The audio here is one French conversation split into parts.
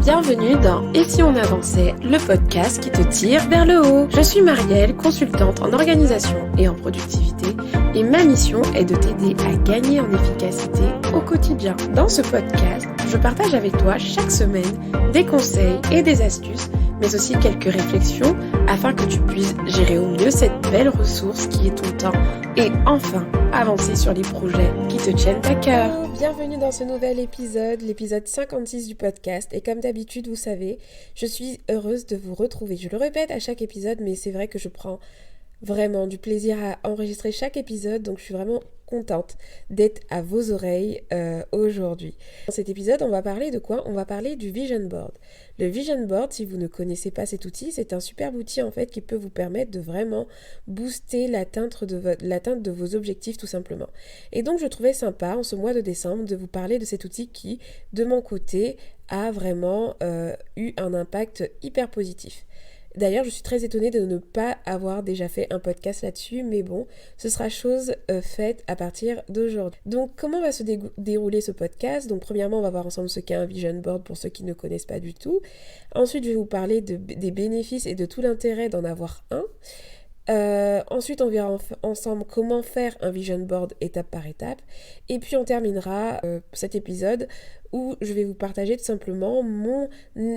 Bienvenue dans Et si on avançait, le podcast qui te tire vers le haut. Je suis Marielle, consultante en organisation et en productivité, et ma mission est de t'aider à gagner en efficacité au quotidien. Dans ce podcast, je partage avec toi chaque semaine des conseils et des astuces, mais aussi quelques réflexions afin que tu puisses gérer au mieux cette belle ressource qui est ton temps et enfin avancer sur les projets qui te tiennent à cœur. Bienvenue dans ce nouvel épisode, l'épisode 56 du podcast, et comme d'habitude vous savez, je suis heureuse de vous retrouver. Je le répète à chaque épisode, mais c'est vrai que je prends vraiment du plaisir à enregistrer chaque épisode, donc je suis vraiment contente d'être à vos oreilles aujourd'hui. Dans cet épisode, on va parler de quoi ? On va parler du Vision Board. Le Vision Board, si vous ne connaissez pas cet outil, c'est un superbe outil en fait qui peut vous permettre de vraiment booster l'atteinte de vos objectifs tout simplement. Et donc je trouvais sympa en ce mois de décembre de vous parler de cet outil qui, de mon côté, a vraiment eu un impact hyper positif. D'ailleurs, je suis très étonnée de ne pas avoir déjà fait un podcast là-dessus, mais bon, ce sera chose faite à partir d'aujourd'hui. Donc, comment va se dérouler ce podcast ? Donc, premièrement, on va voir ensemble ce qu'est un Vision Board pour ceux qui ne connaissent pas du tout. Ensuite, je vais vous parler des bénéfices et de tout l'intérêt d'en avoir un. Ensuite, on verra ensemble comment faire un Vision Board étape par étape. Et puis, on terminera cet épisode où je vais vous partager tout simplement mon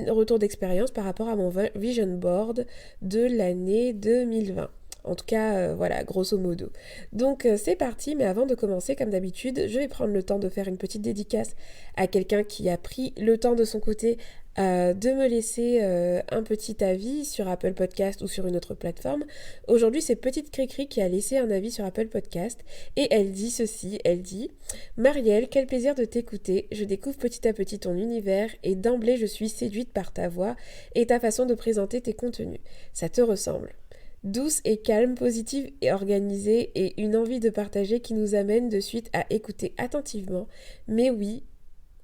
retour d'expérience par rapport à mon Vision Board de l'année 2020. En tout cas, voilà, grosso modo. Donc, c'est parti, mais avant de commencer, comme d'habitude, je vais prendre le temps de faire une petite dédicace à quelqu'un qui a pris le temps de son côté de me laisser un petit avis sur Apple Podcast ou sur une autre plateforme. Aujourd'hui, c'est Petite Cricri qui a laissé un avis sur Apple Podcast et elle dit ceci, elle dit « Marielle, quel plaisir de t'écouter, je découvre petit à petit ton univers et d'emblée je suis séduite par ta voix et ta façon de présenter tes contenus. Ça te ressemble. Douce et calme, positive et organisée et une envie de partager qui nous amène de suite à écouter attentivement. Mais oui,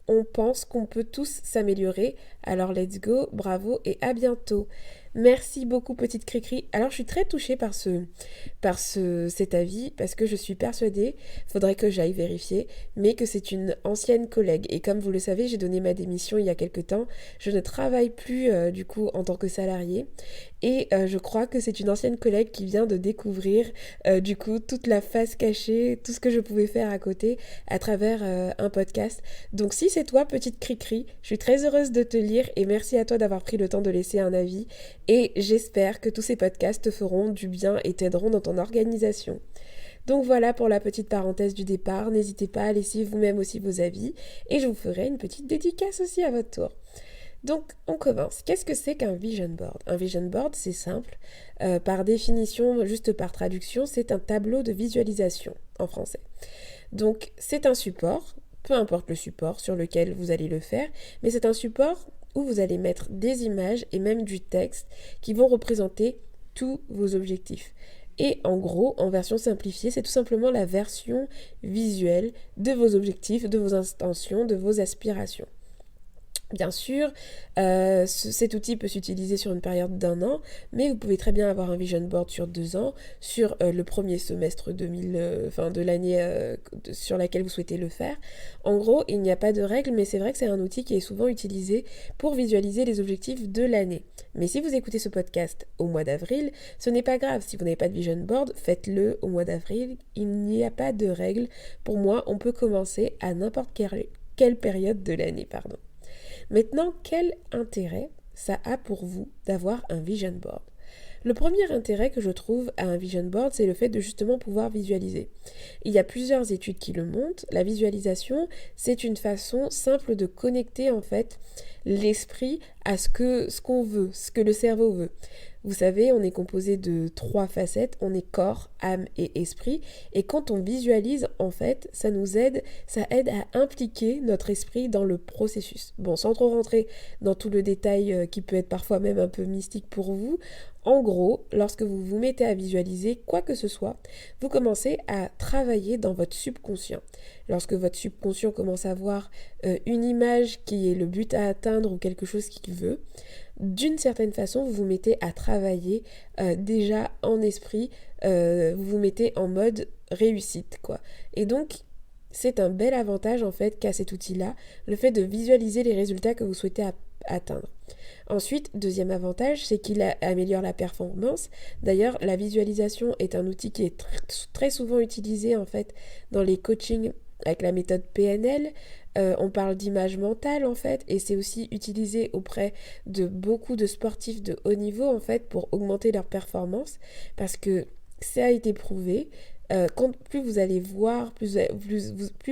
on pense qu'on peut tous s'améliorer, alors let's go, bravo et à bientôt. » Merci beaucoup Petite Cricri. Alors je suis très touchée par cet avis parce que je suis persuadée, faudrait que j'aille vérifier, mais que c'est une ancienne collègue. Et comme vous le savez, j'ai donné ma démission il y a quelque temps. Je ne travaille plus du coup en tant que salariée. Et je crois que c'est une ancienne collègue qui vient de découvrir du coup toute la face cachée, tout ce que je pouvais faire à côté à travers un podcast. Donc si c'est toi, Petite Cricri, je suis très heureuse de te lire et merci à toi d'avoir pris le temps de laisser un avis. Et j'espère que tous ces podcasts te feront du bien et t'aideront dans ton organisation. Donc voilà pour la petite parenthèse du départ. N'hésitez pas à laisser vous-même aussi vos avis et je vous ferai une petite dédicace aussi à votre tour. Donc, on commence. Qu'est-ce que c'est qu'un Vision Board ? Un Vision Board, c'est simple. Par définition, juste par traduction, c'est un tableau de visualisation en français. Donc, c'est un support, peu importe le support sur lequel vous allez le faire, mais c'est un support où vous allez mettre des images et même du texte qui vont représenter tous vos objectifs. Et en gros, en version simplifiée, c'est tout simplement la version visuelle de vos objectifs, de vos intentions, de vos aspirations. Bien sûr, cet outil peut s'utiliser sur une période d'1 an, mais vous pouvez très bien avoir un Vision Board sur 2 ans, sur le premier semestre de l'année sur laquelle vous souhaitez le faire. En gros, il n'y a pas de règle, mais c'est vrai que c'est un outil qui est souvent utilisé pour visualiser les objectifs de l'année. Mais si vous écoutez ce podcast au mois d'avril, ce n'est pas grave. Si vous n'avez pas de Vision Board, faites-le au mois d'avril. Il n'y a pas de règle. Pour moi, on peut commencer à n'importe quelle période de l'année, Maintenant, quel intérêt ça a pour vous d'avoir un Vision Board ? Le premier intérêt que je trouve à un Vision Board, c'est le fait de justement pouvoir visualiser. Il y a plusieurs études qui le montrent. La visualisation, c'est une façon simple de connecter en fait l'esprit à ce qu'on veut, ce que le cerveau veut. Vous savez, on est composé de 3 facettes, on est corps, âme et esprit, et quand on visualise, en fait, ça aide à impliquer notre esprit dans le processus. Bon, sans trop rentrer dans tout le détail qui peut être parfois même un peu mystique pour vous, en gros, lorsque vous vous mettez à visualiser quoi que ce soit, vous commencez à travailler dans votre subconscient. Lorsque votre subconscient commence à voir une image qui est le but à atteindre ou quelque chose qu'il veut, d'une certaine façon, vous vous mettez à travailler déjà en esprit, vous vous mettez en mode réussite, quoi. Et donc, c'est un bel avantage en fait qu'a cet outil-là, le fait de visualiser les résultats que vous souhaitez atteindre. Ensuite, deuxième avantage, c'est qu'il améliore la performance. D'ailleurs, la visualisation est un outil qui est très souvent utilisé en fait dans les coachings avec la méthode PNL. On parle d'image mentale en fait, et c'est aussi utilisé auprès de beaucoup de sportifs de haut niveau en fait pour augmenter leur performance, parce que ça a été prouvé. Plus vous allez voir, plus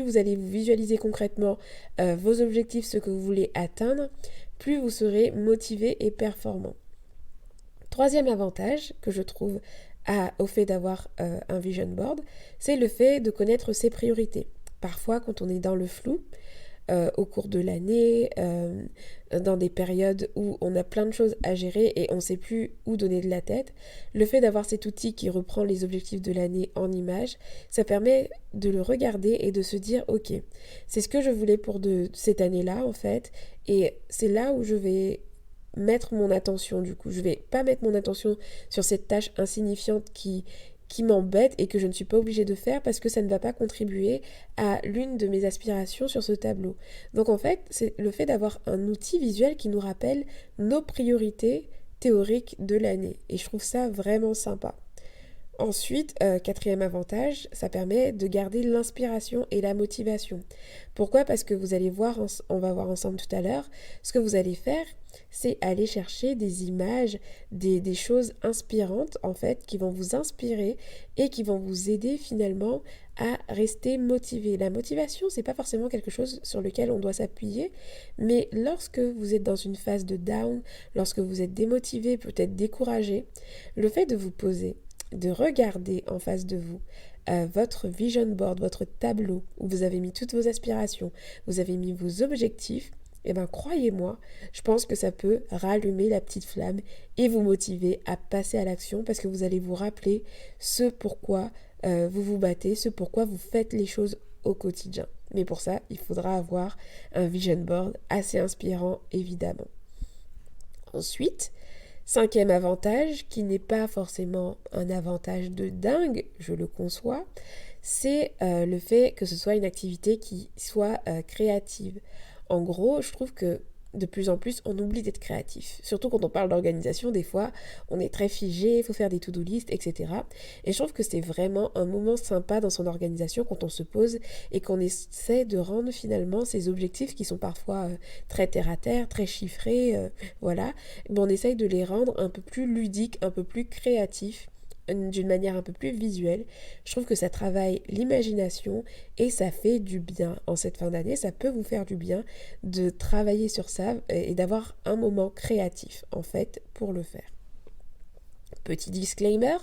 vous allez vous visualiser concrètement vos objectifs, ce que vous voulez atteindre, plus vous serez motivé et performant. Troisième avantage que je trouve au fait d'avoir un vision board, c'est le fait de connaître ses priorités. Parfois, quand on est dans le flou, au cours de l'année, dans des périodes où on a plein de choses à gérer et on ne sait plus où donner de la tête, le fait d'avoir cet outil qui reprend les objectifs de l'année en images, ça permet de le regarder et de se dire ok, c'est ce que je voulais pour cette année-là en fait, et c'est là où je vais mettre mon attention du coup. Je vais pas mettre mon attention sur cette tâche insignifiante qui m'embête et que je ne suis pas obligée de faire parce que ça ne va pas contribuer à l'une de mes aspirations sur ce tableau. Donc en fait, c'est le fait d'avoir un outil visuel qui nous rappelle nos priorités théoriques de l'année. Et je trouve ça vraiment sympa. Ensuite, quatrième avantage, ça permet de garder l'inspiration et la motivation. Pourquoi ? Parce que vous allez voir, on va voir ensemble tout à l'heure, ce que vous allez faire, c'est aller chercher des images, des choses inspirantes en fait, qui vont vous inspirer et qui vont vous aider finalement à rester motivé. La motivation, c'est pas forcément quelque chose sur lequel on doit s'appuyer, mais lorsque vous êtes dans une phase de down, lorsque vous êtes démotivé, peut-être découragé, le fait de vous poser, de regarder en face de vous votre vision board, votre tableau où vous avez mis toutes vos aspirations, vous avez mis vos objectifs, et bien croyez-moi, je pense que ça peut rallumer la petite flamme et vous motiver à passer à l'action parce que vous allez vous rappeler ce pourquoi vous vous battez, ce pourquoi vous faites les choses au quotidien. Mais pour ça, il faudra avoir un vision board assez inspirant évidemment. Ensuite, cinquième avantage, qui n'est pas forcément un avantage de dingue, je le conçois, c'est le fait que ce soit une activité qui soit créative. En gros, je trouve que de plus en plus, on oublie d'être créatif. Surtout quand on parle d'organisation, des fois, on est très figé, il faut faire des to-do list, etc. Et je trouve que c'est vraiment un moment sympa dans son organisation quand on se pose et qu'on essaie de rendre finalement ces objectifs qui sont parfois très terre-à-terre, très chiffrés, voilà. Mais on essaye de les rendre un peu plus ludiques, un peu plus créatifs, d'une manière un peu plus visuelle. Je trouve que ça travaille l'imagination et ça fait du bien. En cette fin d'année, ça peut vous faire du bien de travailler sur ça et d'avoir un moment créatif, en fait, pour le faire. Petit disclaimer,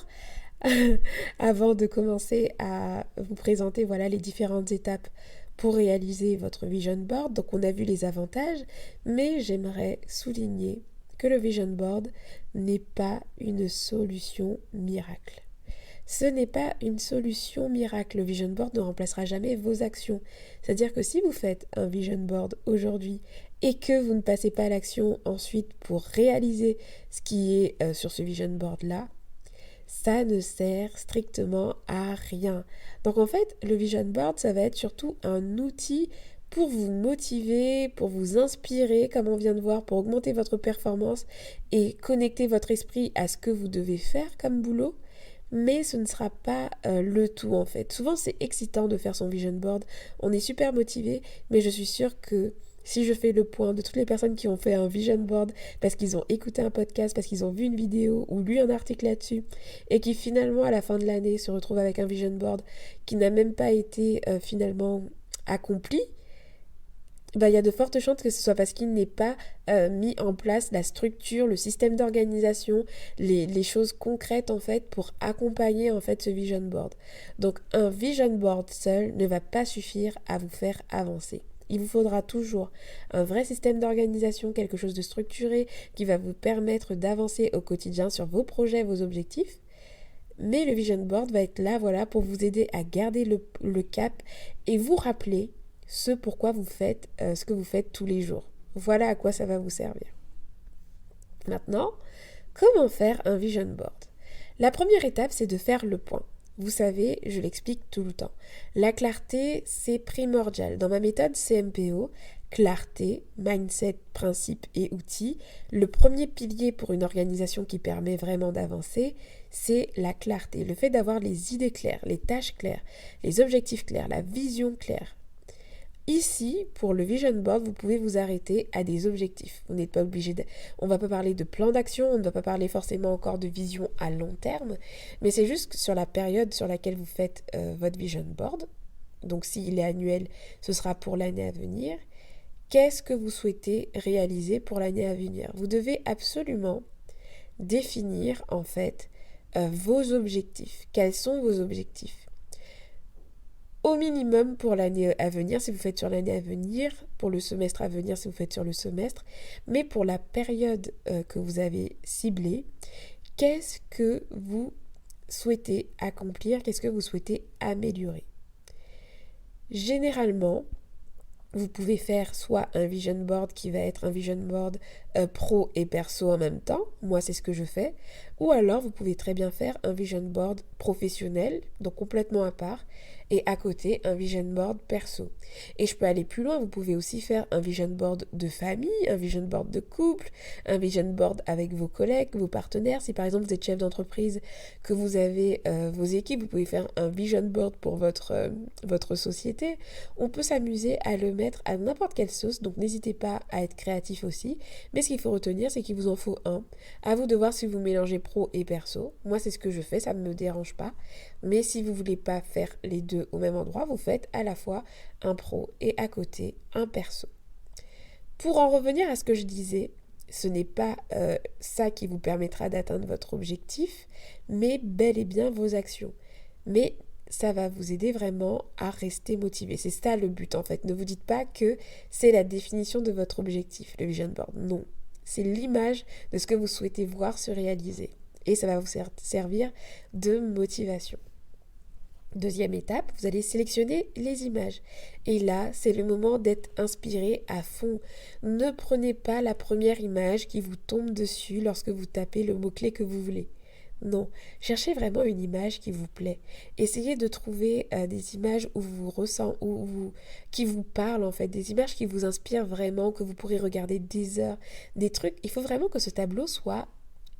avant de commencer à vous présenter voilà, les différentes étapes pour réaliser votre vision board. Donc on a vu les avantages, mais j'aimerais souligner que le vision board n'est pas une solution miracle. Ce n'est pas une solution miracle. Le vision board ne remplacera jamais vos actions. C'est-à-dire que si vous faites un vision board aujourd'hui et que vous ne passez pas à l'action ensuite pour réaliser ce qui est sur ce vision board-là, ça ne sert strictement à rien. Donc en fait, le vision board, ça va être surtout un outil pour vous motiver, pour vous inspirer, comme on vient de voir, pour augmenter votre performance et connecter votre esprit à ce que vous devez faire comme boulot. Mais ce ne sera pas le tout en fait. Souvent c'est excitant de faire son vision board, on est super motivé, mais je suis sûre que si je fais le point de toutes les personnes qui ont fait un vision board parce qu'ils ont écouté un podcast, parce qu'ils ont vu une vidéo ou lu un article là-dessus et qui finalement à la fin de l'année se retrouvent avec un vision board qui n'a même pas été finalement accompli, il y a de fortes chances que ce soit parce qu'il n'est pas mis en place la structure, le système d'organisation, les choses concrètes en fait pour accompagner en fait ce vision board. Donc un vision board seul ne va pas suffire à vous faire avancer. Il vous faudra toujours un vrai système d'organisation, quelque chose de structuré qui va vous permettre d'avancer au quotidien sur vos projets, vos objectifs. Mais le vision board va être là voilà, pour vous aider à garder le cap et vous rappeler ce pourquoi vous faites ce que vous faites tous les jours. Voilà à quoi ça va vous servir. Maintenant, comment faire un vision board ? La première étape, c'est de faire le point. Vous savez, je l'explique tout le temps. La clarté, c'est primordial. Dans ma méthode CMPO, clarté, mindset, principes et outils. Le premier pilier pour une organisation qui permet vraiment d'avancer, c'est la clarté. Le fait d'avoir les idées claires, les tâches claires, les objectifs clairs, la vision claire. Ici, pour le vision board, vous pouvez vous arrêter à des objectifs. Vous n'êtes pas obligé de... On ne va pas parler de plan d'action, on ne va pas parler forcément encore de vision à long terme, mais c'est juste sur la période sur laquelle vous faites votre vision board. Donc s'il est annuel, ce sera pour l'année à venir. Qu'est-ce que vous souhaitez réaliser pour l'année à venir? Vous devez absolument définir en fait vos objectifs. Quels sont vos objectifs? Au minimum pour l'année à venir, si vous faites sur l'année à venir, pour le semestre à venir, si vous faites sur le semestre, mais pour la période que vous avez ciblée, qu'est-ce que vous souhaitez accomplir? Qu'est-ce que vous souhaitez améliorer? Généralement, vous pouvez faire soit un vision board qui va être un vision board pro et perso en même temps, moi c'est ce que je fais, ou alors vous pouvez très bien faire un vision board professionnel, donc complètement à part, et à côté un vision board perso. Et je peux aller plus loin, vous pouvez aussi faire un vision board de famille, un vision board de couple, un vision board avec vos collègues, vos partenaires. Si par exemple vous êtes chef d'entreprise, que vous avez vos équipes, vous pouvez faire un vision board pour votre société. On peut s'amuser à le mettre à n'importe quelle sauce, donc n'hésitez pas à être créatif aussi. Mais ce qu'il faut retenir, c'est qu'il vous en faut un. À vous de voir si vous mélangez pro et perso. Moi, c'est ce que je fais, ça ne me dérange pas. Mais si vous ne voulez pas faire les deux au même endroit, vous faites à la fois un pro et à côté un perso. Pour en revenir à ce que je disais, ce n'est pas ça qui vous permettra d'atteindre votre objectif, mais bel et bien vos actions. Mais ça va vous aider vraiment à rester motivé. C'est ça le but en fait. Ne vous dites pas que c'est la définition de votre objectif, le vision board. Non, c'est l'image de ce que vous souhaitez voir se réaliser. Et ça va vous servir de motivation. Deuxième étape, vous allez sélectionner les images. Et là, c'est le moment d'être inspiré à fond. Ne prenez pas la première image qui vous tombe dessus lorsque vous tapez le mot-clé que vous voulez. Non, cherchez vraiment une image qui vous plaît. Essayez de trouver des images où vous ressentez, qui vous parlent en fait, des images qui vous inspirent vraiment, que vous pourrez regarder des heures, des trucs. Il faut vraiment que ce tableau soit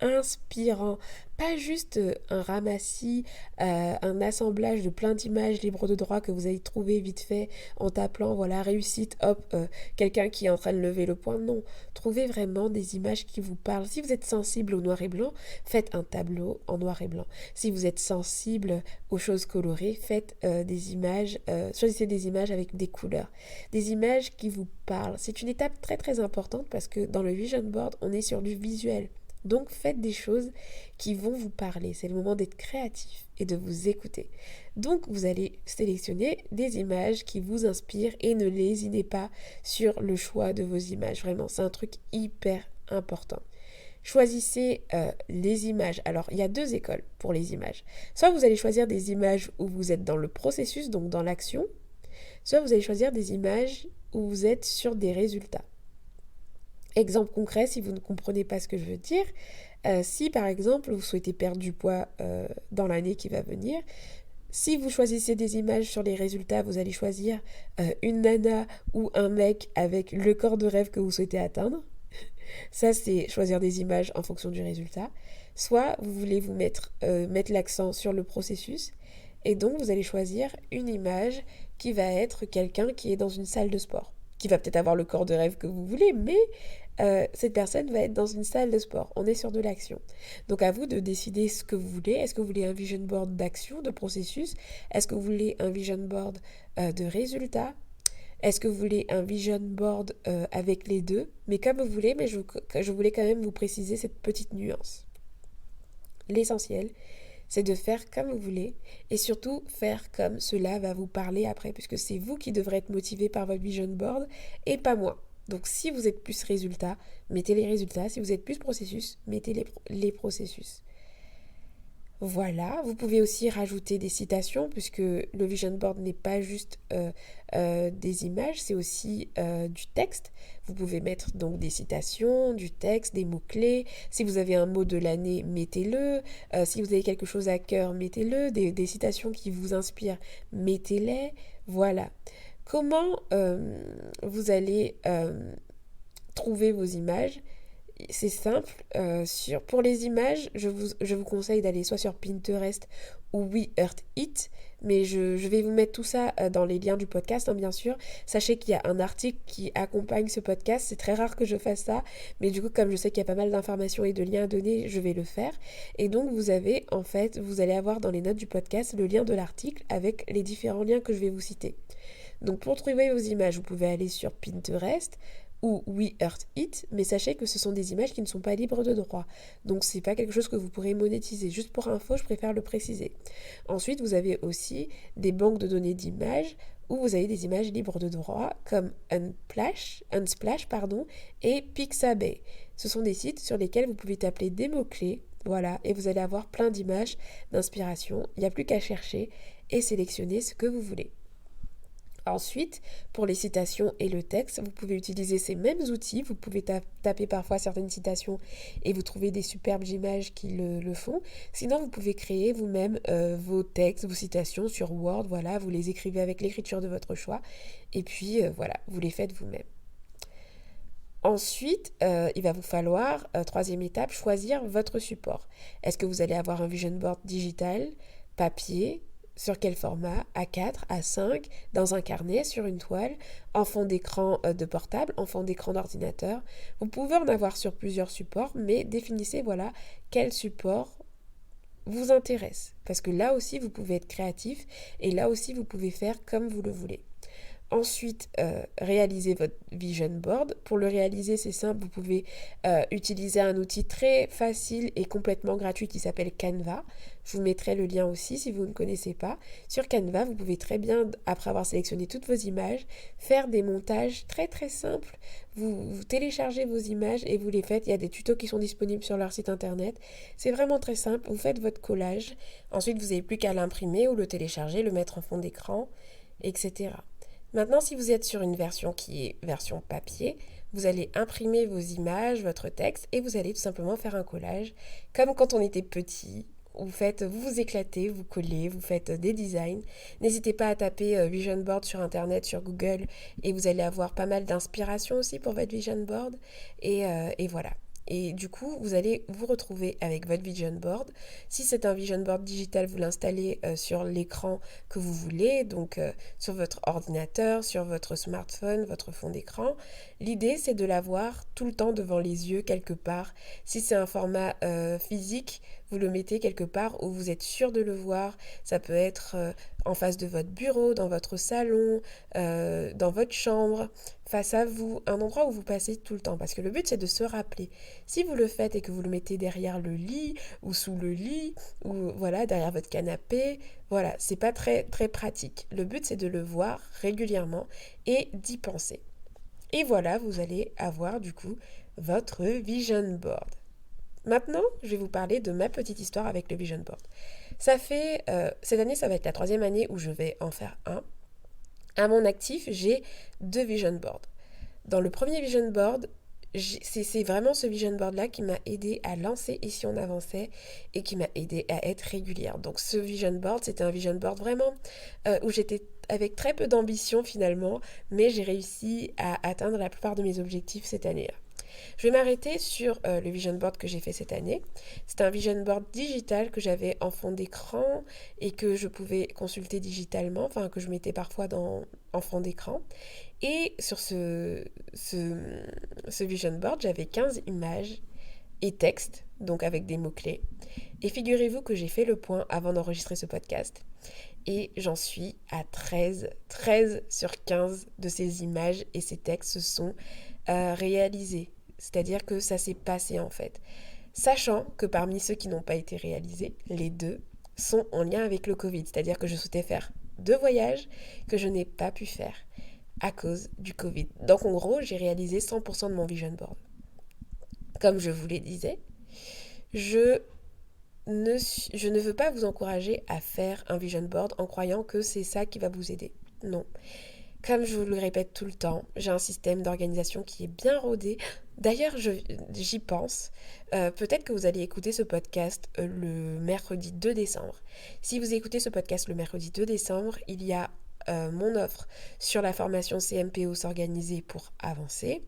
inspirant, pas juste un ramassis, un assemblage de plein d'images libres de droit que vous allez trouver vite fait en tapant, voilà, réussite, hop, quelqu'un qui est en train de lever le poing. Non, trouvez vraiment des images qui vous parlent. Si vous êtes sensible au noir et blanc, faites un tableau en noir et blanc. Si vous êtes sensible aux choses colorées, faites des images, choisissez des images avec des couleurs, des images qui vous parlent. C'est une étape très très importante parce que dans le vision board, on est sur du visuel. Donc faites des choses qui vont vous parler. C'est le moment d'être créatif et de vous écouter. Donc vous allez sélectionner des images qui vous inspirent et ne lésinez pas sur le choix de vos images. Vraiment, c'est un truc hyper important. Choisissez les images. Alors, il y a deux écoles pour les images. Soit vous allez choisir des images où vous êtes dans le processus, donc dans l'action. Soit vous allez choisir des images où vous êtes sur des résultats. Exemple concret, si vous ne comprenez pas ce que je veux dire, si par exemple vous souhaitez perdre du poids dans l'année qui va venir, si vous choisissez des images sur les résultats, vous allez choisir une nana ou un mec avec le corps de rêve que vous souhaitez atteindre. Ça, c'est choisir des images en fonction du résultat. Soit vous voulez vous mettre l'accent sur le processus, et donc vous allez choisir une image qui va être quelqu'un qui est dans une salle de sport, qui va peut-être avoir le corps de rêve que vous voulez, mais cette personne va être dans une salle de sport. On est sur de l'action. Donc à vous de décider ce que vous voulez. Est-ce que vous voulez un vision board d'action, de processus? Est-ce que vous voulez un vision board de résultats? Est-ce que vous voulez un vision board avec les deux? Mais comme vous voulez, mais je voulais quand même vous préciser cette petite nuance. L'essentiel, c'est de faire comme vous voulez et surtout faire comme cela va vous parler après, puisque c'est vous qui devrez être motivé par votre vision board et pas moi. Donc si vous êtes plus résultats, mettez les résultats. Si vous êtes plus processus, mettez les processus. Voilà, vous pouvez aussi rajouter des citations puisque le vision board n'est pas juste des images, c'est aussi du texte. Vous pouvez mettre donc des citations, du texte, des mots-clés. Si vous avez un mot de l'année, mettez-le. Si vous avez quelque chose à cœur, mettez-le. Des citations qui vous inspirent, mettez-les. Voilà. Comment vous allez trouver vos images? C'est simple, pour les images, je vous conseille d'aller soit sur Pinterest ou We Earth It, mais je vais vous mettre tout ça dans les liens du podcast, hein, bien sûr. Sachez qu'il y a un article qui accompagne ce podcast, c'est très rare que je fasse ça, mais du coup, comme je sais qu'il y a pas mal d'informations et de liens à donner, je vais le faire. Et donc, vous allez avoir dans les notes du podcast le lien de l'article avec les différents liens que je vais vous citer. Donc pour trouver vos images, vous pouvez aller sur Pinterest ou We Earth It, mais sachez que ce sont des images qui ne sont pas libres de droit. Donc c'est pas quelque chose que vous pourrez monétiser. Juste pour info, je préfère le préciser. Ensuite, vous avez aussi des banques de données d'images où vous avez des images libres de droit comme Unsplash et Pixabay. Ce sont des sites sur lesquels vous pouvez taper des mots-clés, voilà, et vous allez avoir plein d'images d'inspiration. Il n'y a plus qu'à chercher et sélectionner ce que vous voulez. Ensuite, pour les citations et le texte, vous pouvez utiliser ces mêmes outils. Vous pouvez taper parfois certaines citations et vous trouvez des superbes images qui le font. Sinon, vous pouvez créer vous-même vos textes, vos citations sur Word. Voilà, vous les écrivez avec l'écriture de votre choix. Et puis, voilà, vous les faites vous-même. Ensuite, il va vous falloir, troisième étape, choisir votre support. Est-ce que vous allez avoir un vision board digital, papier, sur quel format? A4, A5, dans un carnet, sur une toile, en fond d'écran de portable, en fond d'écran d'ordinateur. Vous pouvez en avoir sur plusieurs supports, mais définissez voilà quel support vous intéresse. Parce que là aussi, vous pouvez être créatif et là aussi, vous pouvez faire comme vous le voulez. Ensuite, réaliser votre vision board. Pour le réaliser, c'est simple, vous pouvez utiliser un outil très facile et complètement gratuit qui s'appelle Canva. Je vous mettrai le lien aussi si vous ne connaissez pas. Sur Canva, vous pouvez très bien, après avoir sélectionné toutes vos images, faire des montages très très simples. Vous téléchargez vos images et vous les faites. Il y a des tutos qui sont disponibles sur leur site internet. C'est vraiment très simple. Vous faites votre collage. Ensuite, vous n'avez plus qu'à l'imprimer ou le télécharger, le mettre en fond d'écran, etc. Maintenant, si vous êtes sur une version qui est version papier, vous allez imprimer vos images, votre texte, et vous allez tout simplement faire un collage. Comme quand on était petit, vous vous éclatez, vous collez, vous faites des designs. N'hésitez pas à taper Vision Board sur Internet, sur Google, et vous allez avoir pas mal d'inspiration aussi pour votre Vision Board. Et voilà. Et du coup, vous allez vous retrouver avec votre vision board. Si c'est un vision board digital, vous l'installez sur l'écran que vous voulez, donc sur votre ordinateur, sur votre smartphone, votre fond d'écran. L'idée, c'est de l'avoir tout le temps devant les yeux quelque part. Si c'est un format physique, vous le mettez quelque part où vous êtes sûr de le voir. Ça peut être en face de votre bureau, dans votre salon, dans votre chambre, face à vous, un endroit où vous passez tout le temps. Parce que le but, c'est de se rappeler. Si vous le faites et que vous le mettez derrière le lit ou sous le lit ou voilà, derrière votre canapé, voilà, c'est pas très très pratique. Le but, c'est de le voir régulièrement et d'y penser. Et voilà, vous allez avoir du coup votre vision board. Maintenant, je vais vous parler de ma petite histoire avec le vision board. Cette année, ça va être la 3e année où je vais en faire un. À mon actif, j'ai 2 vision boards. Dans le premier vision board, c'est vraiment ce vision board-là qui m'a aidé à lancer Ici on avançait et qui m'a aidé à être régulière. Donc ce vision board, c'était un vision board vraiment où j'étais avec très peu d'ambition finalement, mais j'ai réussi à atteindre la plupart de mes objectifs cette année-là. Je vais m'arrêter sur le vision board que j'ai fait cette année. C'est un vision board digital que j'avais en fond d'écran et que je pouvais consulter digitalement, enfin que je mettais parfois en fond d'écran. Et sur ce vision board, j'avais 15 images et textes, donc avec des mots-clés. Et figurez-vous que j'ai fait le point avant d'enregistrer ce podcast. Et j'en suis à 13 sur 15 de ces images et ces textes se sont réalisés. C'est-à-dire que ça s'est passé en fait. Sachant que parmi ceux qui n'ont pas été réalisés, les 2 sont en lien avec le Covid. C'est-à-dire que je souhaitais faire 2 voyages que je n'ai pas pu faire à cause du Covid. Donc en gros, j'ai réalisé 100% de mon vision board. Comme je vous le disais, je ne veux pas vous encourager à faire un vision board en croyant que c'est ça qui va vous aider. Non. Comme je vous le répète tout le temps, j'ai un système d'organisation qui est bien rodé. D'ailleurs, j'y pense. Peut-être que vous allez écouter ce podcast le mercredi 2 décembre. Si vous écoutez ce podcast le mercredi 2 décembre, il y a mon offre sur la formation CMPO s'organiser pour avancer,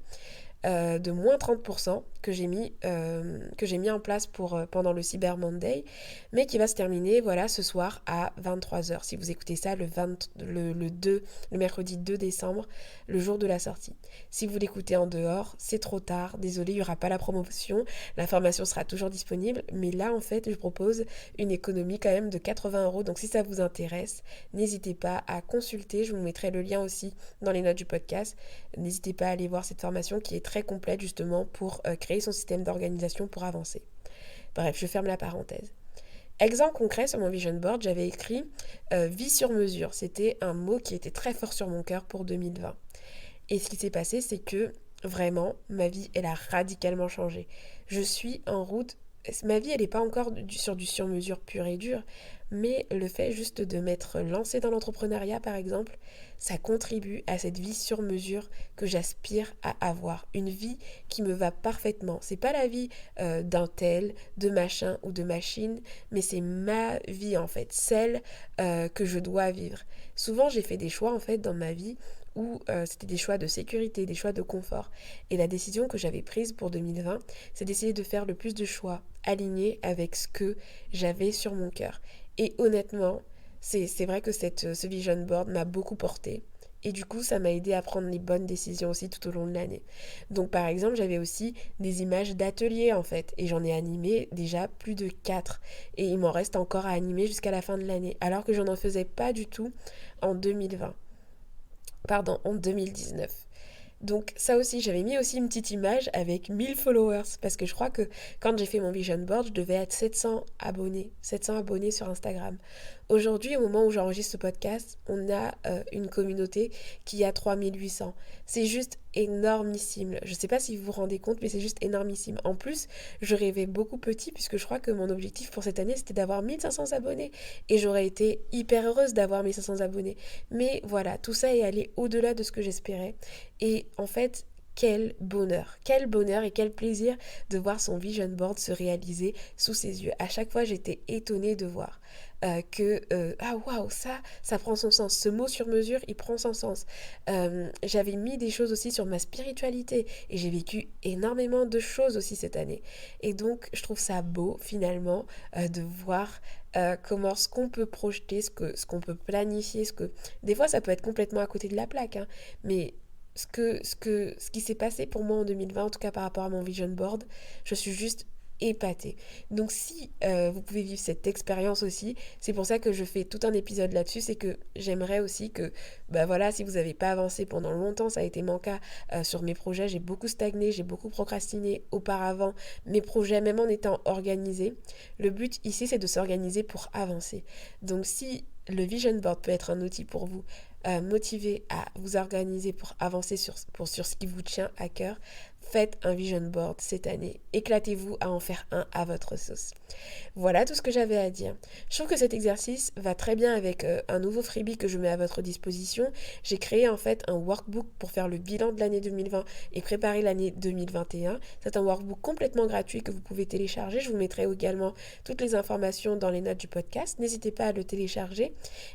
de moins 30% que j'ai mis en place pendant le Cyber Monday, mais qui va se terminer ce soir à 23h. Si vous écoutez ça le mercredi 2 décembre, le jour de la sortie. Si vous l'écoutez en dehors, c'est trop tard. Désolé, il n'y aura pas la promotion. La formation sera toujours disponible, mais là en fait, je propose une économie quand même de 80€. Donc si ça vous intéresse, n'hésitez pas à consulter. Je vous mettrai le lien aussi dans les notes du podcast. N'hésitez pas à aller voir cette formation qui est très complète justement pour créer son système d'organisation pour avancer. Bref, je ferme la parenthèse. Exemple concret, sur mon vision board, j'avais écrit vie sur mesure. C'était un mot qui était très fort sur mon cœur pour 2020. Et ce qui s'est passé, c'est que vraiment, ma vie, elle a radicalement changé. Je suis en route. Ma vie, elle n'est pas encore sur du sur-mesure pur et dur, mais le fait juste de m'être lancée dans l'entrepreneuriat, par exemple, ça contribue à cette vie sur mesure que j'aspire à avoir. Une vie qui me va parfaitement. C'est pas la vie d'un tel, de machin ou de machine, mais c'est ma vie en fait, celle que je dois vivre. Souvent, j'ai fait des choix en fait dans ma vie où c'était des choix de sécurité, des choix de confort. Et la décision que j'avais prise pour 2020, c'est d'essayer de faire le plus de choix alignés avec ce que j'avais sur mon cœur. Et honnêtement, c'est vrai que ce vision board m'a beaucoup porté. Et du coup, ça m'a aidé à prendre les bonnes décisions aussi tout au long de l'année. Donc par exemple, j'avais aussi des images d'ateliers en fait. Et j'en ai animé déjà plus de 4. Et il m'en reste encore à animer jusqu'à la fin de l'année. Alors que je n'en faisais pas du tout en 2019. Donc ça aussi, j'avais mis aussi une petite image avec 1000 followers parce que je crois que quand j'ai fait mon vision board, je devais être 700 abonnés sur Instagram. Aujourd'hui, au moment où j'enregistre ce podcast, on a une communauté qui a 3800. C'est juste énormissime. Je ne sais pas si vous vous rendez compte, mais c'est juste énormissime. En plus, je rêvais beaucoup petit puisque je crois que mon objectif pour cette année, c'était d'avoir 1500 abonnés. Et j'aurais été hyper heureuse d'avoir 1500 abonnés. Mais voilà, tout ça est allé au-delà de ce que j'espérais. Et en fait, quel bonheur et quel plaisir de voir son vision board se réaliser sous ses yeux. À chaque fois, j'étais étonnée de voir ça prend son sens. Ce mot sur mesure, il prend son sens. J'avais mis des choses aussi sur ma spiritualité et j'ai vécu énormément de choses aussi cette année. Et donc, je trouve ça beau finalement de voir comment ce qu'on peut projeter, ce qu'on peut planifier, des fois ça peut être complètement à côté de la plaque, hein, mais ce qui s'est passé pour moi en 2020, en tout cas par rapport à mon vision board, je suis juste épatée. Donc si vous pouvez vivre cette expérience aussi, c'est pour ça que je fais tout un épisode là-dessus, c'est que j'aimerais aussi que, si vous n'avez pas avancé pendant longtemps, ça a été mon cas sur mes projets, j'ai beaucoup stagné, j'ai beaucoup procrastiné auparavant, mes projets, même en étant organisés, le but ici c'est de s'organiser pour avancer. Donc si le vision board peut être un outil pour vous, motivé à vous organiser pour avancer sur ce qui vous tient à cœur, faites un vision board cette année. Éclatez-vous à en faire un à votre sauce. Voilà tout ce que j'avais à dire. Je trouve que cet exercice va très bien avec un nouveau freebie que je mets à votre disposition. J'ai créé en fait un workbook pour faire le bilan de l'année 2020 et préparer l'année 2021. C'est un workbook complètement gratuit que vous pouvez télécharger. Je vous mettrai également toutes les informations dans les notes du podcast. N'hésitez pas à le télécharger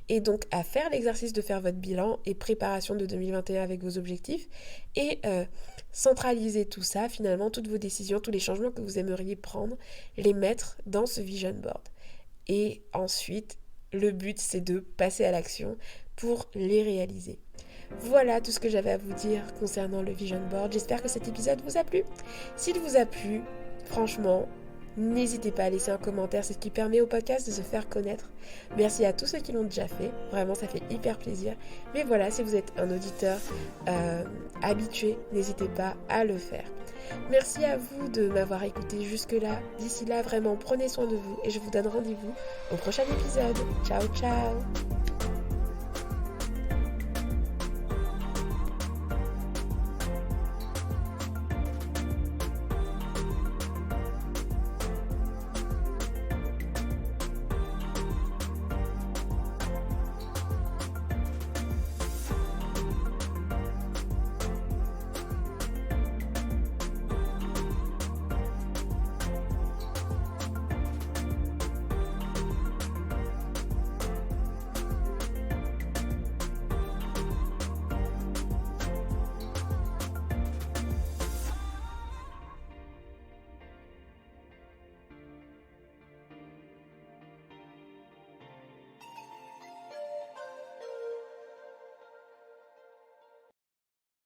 et donc à faire l'exercice de faire votre bilan et préparation de 2021 avec vos objectifs et centraliser tout ça, finalement, toutes vos décisions, tous les changements que vous aimeriez prendre, les mettre dans ce vision board. Et ensuite, le but, c'est de passer à l'action pour les réaliser. Voilà tout ce que j'avais à vous dire concernant le vision board. J'espère que cet épisode vous a plu. S'il vous a plu, franchement, n'hésitez pas à laisser un commentaire, c'est ce qui permet au podcast de se faire connaître. Merci à tous ceux qui l'ont déjà fait, vraiment ça fait hyper plaisir. Mais voilà, si vous êtes un auditeur habitué, n'hésitez pas à le faire. Merci à vous de m'avoir écouté jusque-là. D'ici là, vraiment, prenez soin de vous et je vous donne rendez-vous au prochain épisode. Ciao, ciao!